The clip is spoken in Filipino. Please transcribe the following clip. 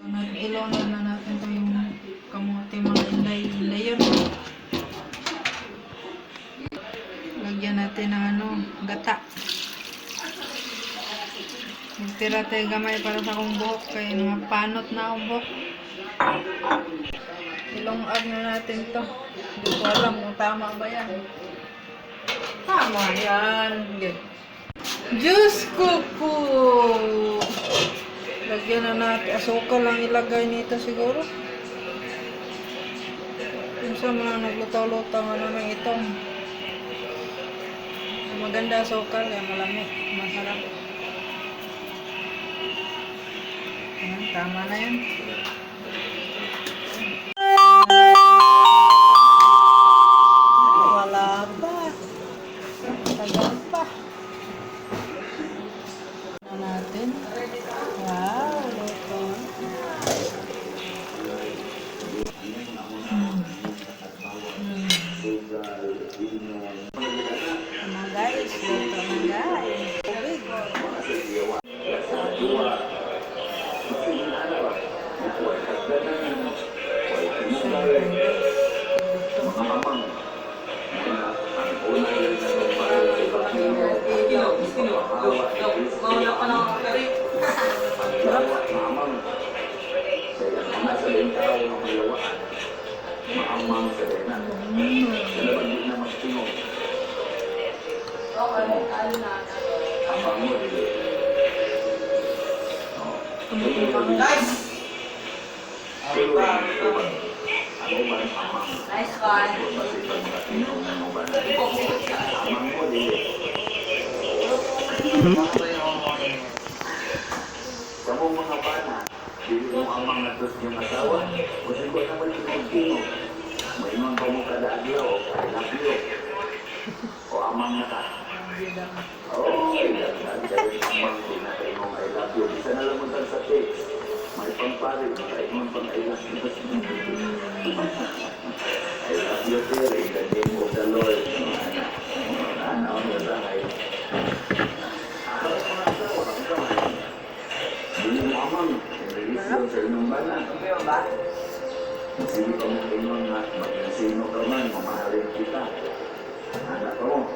Ilonan na natin ito yung kamote, mga inday yun. Lagyan natin ng gata. Magtira tayo gamay para sa akong buhok, kaya mga panot na akong buhok. Ilongag na natin to. Hindi ko alam kung tama ba yan. Tama yan. Diyos ko po! Lagyan na natin. Asukal lang ilagay nito siguro. Pinsa mo lang naglutaw-lutaw ng itong. Maganda asukal. Kaya malamig. Masarap. Ayan, tama na yan. Wala pa. Tagal pa. Natin. Wow, luto. Guys, luto na guys. Nice one. Kamu mga bana, hindi mo amang natos yung asawa, o siguro naman yung magkino. May mga kamu kada adlaw, I love you. O amang na ka. Oo, dahil amang din na kayo I love you. Bisa na lang mo sa text. May pangparin, may pang I love you. I love you, dear, in the name of the Lord. Ano ang nasahay? Hindi mo amang, relisyon sa inyong bana. Sige ka mo inyong na, mag-sino ka man, mamahalin kita. Anak ko.